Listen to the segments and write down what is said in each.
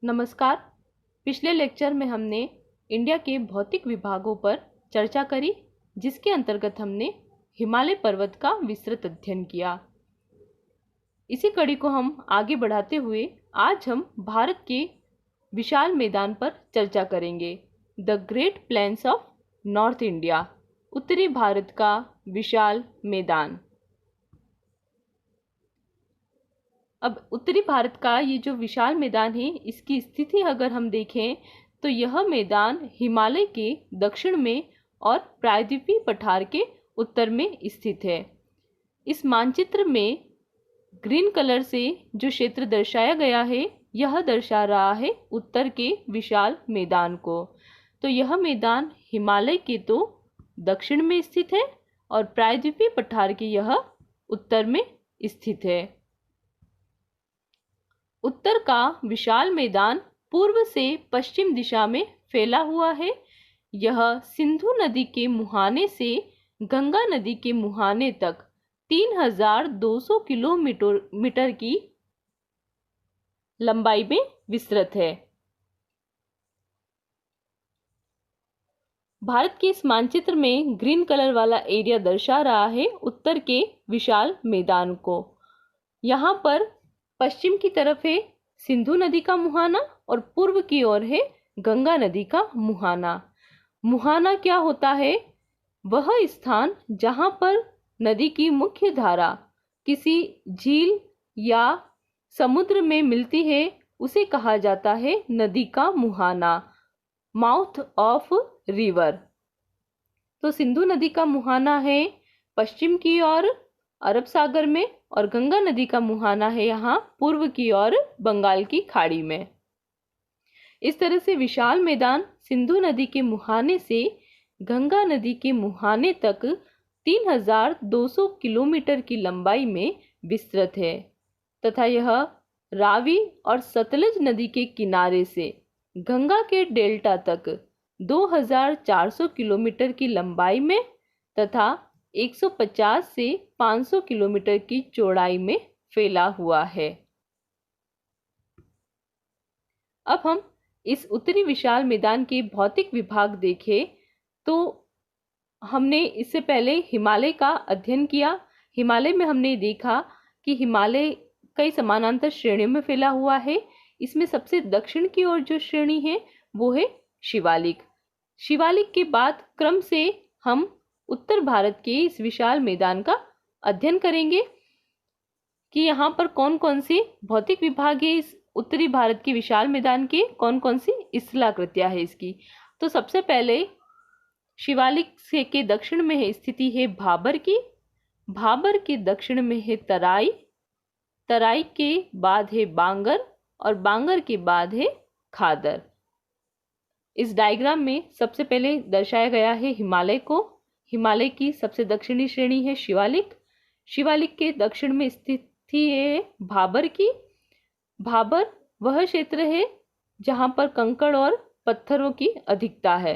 नमस्कार। पिछले लेक्चर में हमने इंडिया के भौतिक विभागों पर चर्चा करी, जिसके अंतर्गत हमने हिमालय पर्वत का विस्तृत अध्ययन किया। इसी कड़ी को हम आगे बढ़ाते हुए आज हम भारत के विशाल मैदान पर चर्चा करेंगे। The great plains of north India, उत्तरी भारत का विशाल मैदान। अब उत्तरी भारत का ये जो विशाल मैदान है, इसकी स्थिति अगर हम देखें तो यह मैदान हिमालय के दक्षिण में और प्रायद्वीपीय पठार के उत्तर में स्थित है। इस मानचित्र में ग्रीन कलर से जो क्षेत्र दर्शाया गया है, यह दर्शा रहा है उत्तर के विशाल मैदान को। तो यह मैदान हिमालय के तो दक्षिण में स्थित है और प्रायद्वीपीय पठार के यह उत्तर में स्थित है। उत्तर का विशाल मैदान पूर्व से पश्चिम दिशा में फैला हुआ है। यह सिंधु नदी के मुहाने से गंगा नदी के मुहाने तक 3200 किलोमीटर की लंबाई में विस्तृत है। भारत के इस मानचित्र में ग्रीन कलर वाला एरिया दर्शा रहा है उत्तर के विशाल मैदान को। यहाँ पर पश्चिम की तरफ है सिंधु नदी का मुहाना और पूर्व की ओर है गंगा नदी का मुहाना। मुहाना क्या होता है? वह स्थान जहाँ पर नदी की मुख्य धारा किसी झील या समुद्र में मिलती है, उसे कहा जाता है नदी का मुहाना, माउथ ऑफ रिवर। तो सिंधु नदी का मुहाना है पश्चिम की ओर अरब सागर में और गंगा नदी का मुहाना है यहाँ पूर्व की ओर बंगाल की खाड़ी में। इस तरह से विशाल मैदान सिंधु नदी के मुहाने से गंगा नदी के मुहाने तक 3200 किलोमीटर की लंबाई में विस्तृत है तथा यह रावी और सतलज नदी के किनारे से गंगा के डेल्टा तक 2400 किलोमीटर की लंबाई में तथा 150 से 500 किलोमीटर की चौड़ाई में फैला हुआ है। अब हम इस उत्तरी विशाल मैदान के भौतिक विभाग देखें तो हमने इससे पहले हिमालय का अध्ययन किया। हिमालय में हमने देखा कि हिमालय कई समानांतर श्रेणियों में फैला हुआ है। इसमें सबसे दक्षिण की ओर जो श्रेणी है वो है शिवालिक। शिवालिक के बाद क्रम से हम उत्तर भारत के इस विशाल मैदान का अध्ययन करेंगे कि यहाँ पर कौन कौन से भौतिक विभाग है। इस उत्तरी भारत के विशाल मैदान के कौन कौन सी स्थलाकृतियां है इसकी। तो सबसे पहले शिवालिक से के दक्षिण में है स्थिति है भाबर की। भाबर के दक्षिण में है तराई। तराई के बाद है बांगर और बांगर के बाद है खादर। इस डायग्राम में सबसे पहले दर्शाया गया है हिमालय को। हिमालय की सबसे दक्षिणी श्रेणी है शिवालिक। शिवालिक के दक्षिण में स्थिति है भाबर की। भाबर वह क्षेत्र है जहां पर कंकड़ और पत्थरों की अधिकता है।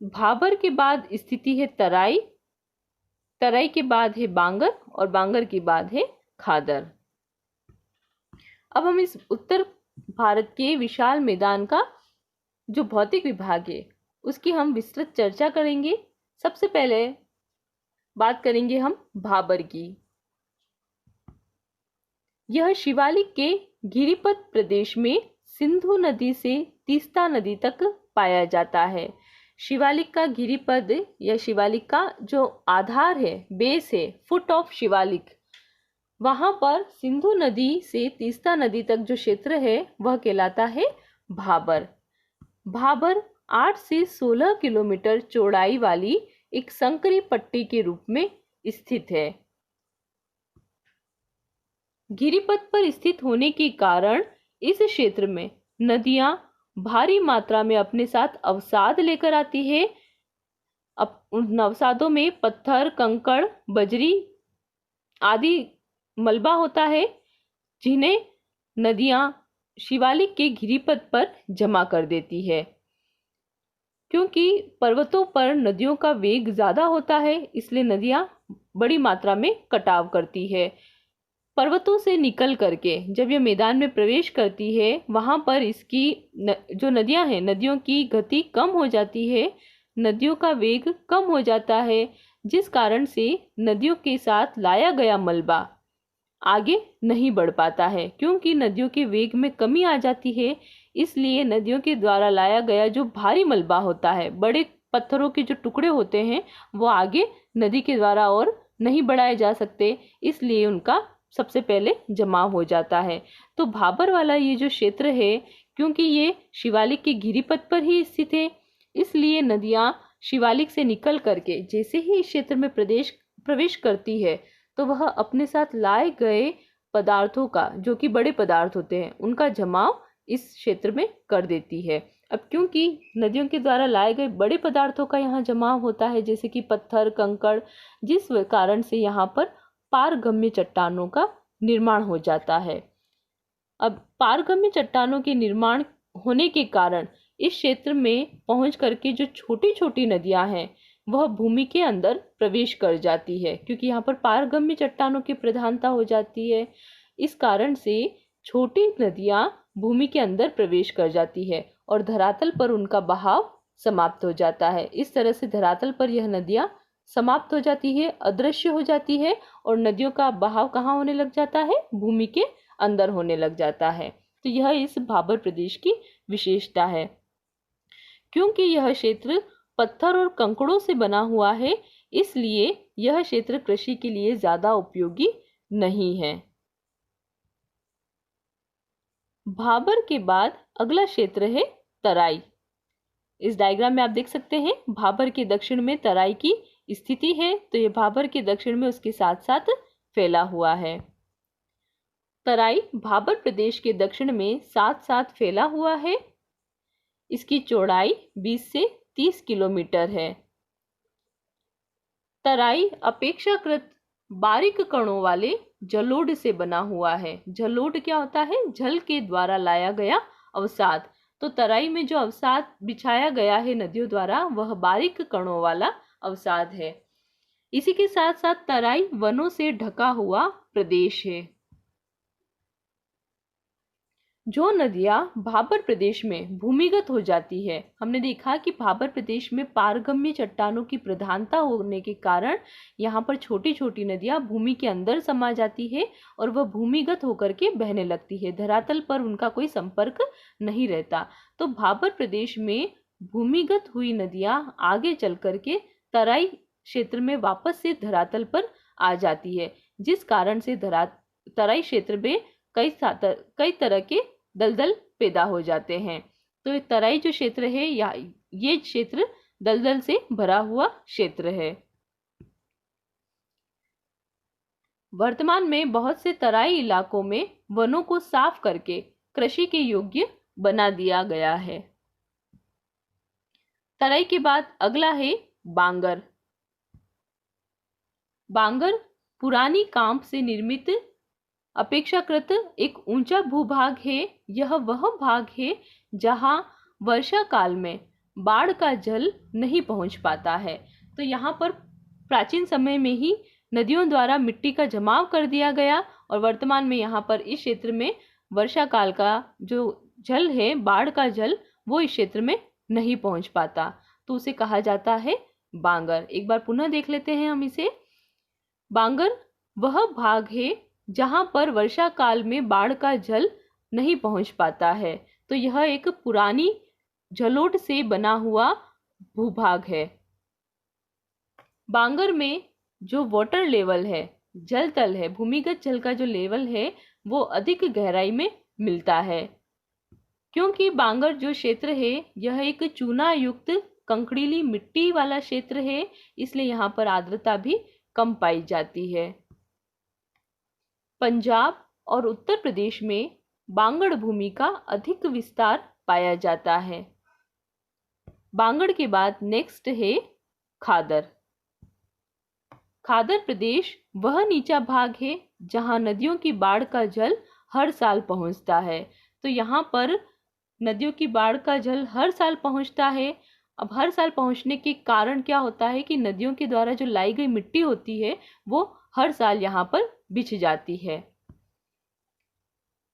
भाबर के बाद स्थिति है तराई। तराई के बाद है बांगर और बांगर के बाद है खादर। अब हम इस उत्तर भारत के विशाल मैदान का जो भौतिक विभाग है उसकी हम विस्तृत चर्चा करेंगे। सबसे पहले बात करेंगे हम भाबर की। यह शिवालिक के गिरिपथ प्रदेश में सिंधु नदी से तीस्ता नदी तक पाया जाता है। शिवालिक का गिरिपथ या शिवालिक का जो आधार है, बेस है, फुट ऑफ शिवालिक, वहां पर सिंधु नदी से तीस्ता नदी तक जो क्षेत्र है वह कहलाता है भाबर। भाबर 8 से 16 किलोमीटर चौड़ाई वाली एक संकरी पट्टी के रूप में स्थित है। गिरिपथ पर स्थित होने के कारण इस क्षेत्र में नदियां भारी मात्रा में अपने साथ अवसाद लेकर आती है। अब उन अवसादों में पत्थर, कंकड़, बजरी आदि मलबा होता है, जिन्हें नदियां शिवालिक के गिरिपथ पर जमा कर देती है। क्योंकि पर्वतों पर नदियों का वेग ज्यादा होता है, इसलिए नदियां बड़ी मात्रा में कटाव करती है। पर्वतों से निकल करके जब यह मैदान में प्रवेश करती है, वहां पर इसकी जो नदियां हैं, नदियों की गति कम हो जाती है, नदियों का वेग कम हो जाता है, जिस कारण से नदियों के साथ लाया गया मलबा आगे नहीं बढ़ पाता है। क्योंकि नदियों के वेग में कमी आ जाती है, इसलिए नदियों के द्वारा लाया गया जो भारी मलबा होता है, बड़े पत्थरों के जो टुकड़े होते हैं, वो आगे नदी के द्वारा और नहीं बढ़ाए जा सकते, इसलिए उनका सबसे पहले जमाव हो जाता है। तो भाबर वाला ये जो क्षेत्र है, क्योंकि ये शिवालिक के गिरिपथ पर ही स्थित है, इसलिए नदियां शिवालिक से निकल करके जैसे ही इस क्षेत्र में प्रवेश करती है, तो वह अपने साथ लाए गए पदार्थों का, जो कि बड़े पदार्थ होते हैं, उनका जमाव इस क्षेत्र में कर देती है। अब क्योंकि नदियों के द्वारा लाए गए बड़े पदार्थों का यहाँ जमाव होता है, जैसे कि पत्थर, कंकड़, जिस कारण से यहाँ पर पारगम्य चट्टानों का निर्माण हो जाता है। अब पारगम्य चट्टानों के निर्माण होने के कारण इस क्षेत्र में पहुंच करके जो छोटी छोटी नदियां हैं, वह भूमि के अंदर प्रवेश कर जाती है, क्योंकि यहाँ पर पारगम्य चट्टानों की प्रधानता हो जाती है। इस कारण से छोटी नदियां भूमि के अंदर प्रवेश कर जाती है और धरातल पर उनका बहाव समाप्त हो जाता है। इस तरह से धरातल पर यह नदियां समाप्त हो जाती है, अदृश्य हो जाती है, और नदियों का बहाव कहाँ होने लग जाता है? भूमि के अंदर होने लग जाता है। तो यह इस भाबर प्रदेश की विशेषता है। क्योंकि यह क्षेत्र पत्थर और कंकड़ों से बना हुआ है, इसलिए यह क्षेत्र कृषि के लिए ज्यादा उपयोगी नहीं है। भाबर के बाद अगला क्षेत्र है तराई। इस डायग्राम में आप देख सकते हैं भाबर के दक्षिण में तराई की स्थिति है, तो यह भाबर के दक्षिण में उसके साथ साथ फैला हुआ है। तराई भाबर प्रदेश के दक्षिण में साथ साथ फैला हुआ है। इसकी चौड़ाई 20 से 30 किलोमीटर है। तराई अपेक्षाकृत बारीक कणों वाले जलोढ़ से बना हुआ है। जलोढ़ क्या होता है? जल के द्वारा लाया गया अवसाद। तो तराई में जो अवसाद बिछाया गया है नदियों द्वारा, वह बारीक कणों वाला अवसाद है। इसी के साथ साथ तराई वनों से ढका हुआ प्रदेश है। जो नदियां भाबर प्रदेश में भूमिगत हो जाती है, हमने देखा कि भाबर प्रदेश में पारगम्य चट्टानों की प्रधानता होने के कारण यहाँ पर छोटी छोटी नदियां भूमि के अंदर समा जाती है और वह भूमिगत होकर के बहने लगती है, धरातल पर उनका कोई संपर्क नहीं रहता। तो भाबर प्रदेश में भूमिगत हुई नदियां आगे चल करके तराई क्षेत्र में वापस से धरातल पर आ जाती है, जिस कारण से तराई क्षेत्र में कई तरह के दलदल पैदा हो जाते हैं। तो तराई जो क्षेत्र है, या ये क्षेत्र दलदल से भरा हुआ क्षेत्र है। वर्तमान में बहुत से तराई इलाकों में वनों को साफ करके कृषि के योग्य बना दिया गया है। तराई के बाद अगला है बांगर। बांगर पुरानी कांप से निर्मित अपेक्षाकृत एक ऊंचा भूभाग है। यह वह भाग है जहां वर्षा काल में बाढ़ का जल नहीं पहुंच पाता है। तो यहाँ पर प्राचीन समय में ही नदियों द्वारा मिट्टी का जमाव कर दिया गया और वर्तमान में यहाँ पर इस क्षेत्र में वर्षा काल का जो जल है, बाढ़ का जल, वो इस क्षेत्र में नहीं पहुंच पाता, तो उसे कहा जाता है बांगर। एक बार पुनः देख लेते हैं हम इसे। बांगर वह भाग है जहां पर वर्षा काल में बाढ़ का जल नहीं पहुंच पाता है। तो यह एक पुरानी जलोढ़ से बना हुआ भूभाग है। बांगर में जो वाटर लेवल है, जल तल है, भूमिगत जल का जो लेवल है, वो अधिक गहराई में मिलता है। क्योंकि बांगर जो क्षेत्र है, यह एक चूना युक्त कंकड़ीली मिट्टी वाला क्षेत्र है, इसलिए यहाँ पर आर्द्रता भी कम पाई जाती है। पंजाब और उत्तर प्रदेश में बांगड़ भूमि का अधिक विस्तार पाया जाता है। बांगड़ के बाद नेक्स्ट है खादर। खादर प्रदेश वह नीचा भाग है जहां नदियों की बाढ़ का जल हर साल पहुंचता है। तो यहाँ पर नदियों की बाढ़ का जल हर साल पहुंचता है। अब हर साल पहुंचने के कारण क्या होता है कि नदियों के द्वारा जो लाई गई मिट्टी होती है, वो हर साल यहाँ पर बिछ जाती है।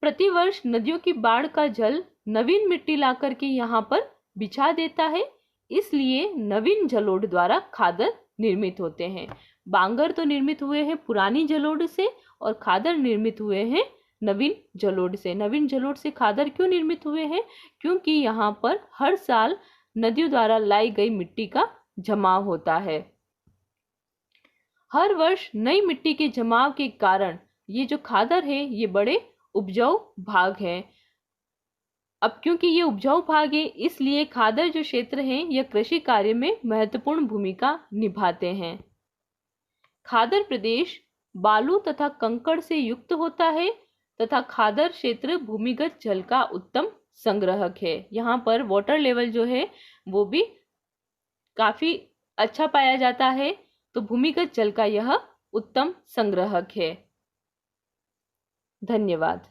प्रतिवर्ष नदियों की बाढ़ का जल नवीन मिट्टी लाकर के यहाँ पर बिछा देता है, इसलिए नवीन जलोढ़ द्वारा खादर निर्मित होते हैं। बांगर तो निर्मित हुए हैं पुरानी जलोढ़ से और खादर निर्मित हुए हैं नवीन जलोढ़ से। नवीन जलोढ़ से खादर क्यों निर्मित हुए हैं? क्योंकि यहाँ पर हर साल नदियों द्वारा लाई गई मिट्टी का जमाव होता है। हर वर्ष नई मिट्टी के जमाव के कारण ये जो खादर है ये बड़े उपजाऊ भाग है। अब क्योंकि ये उपजाऊ भाग है, इसलिए खादर जो क्षेत्र हैं यह कृषि कार्य में महत्वपूर्ण भूमिका निभाते हैं। खादर प्रदेश बालू तथा कंकड़ से युक्त होता है तथा खादर क्षेत्र भूमिगत जल का उत्तम संग्रहक है। यहाँ पर वाटर लेवल जो है वो भी काफी अच्छा पाया जाता है, तो भूमिगत जल का यह उत्तम संग्रहक है। धन्यवाद।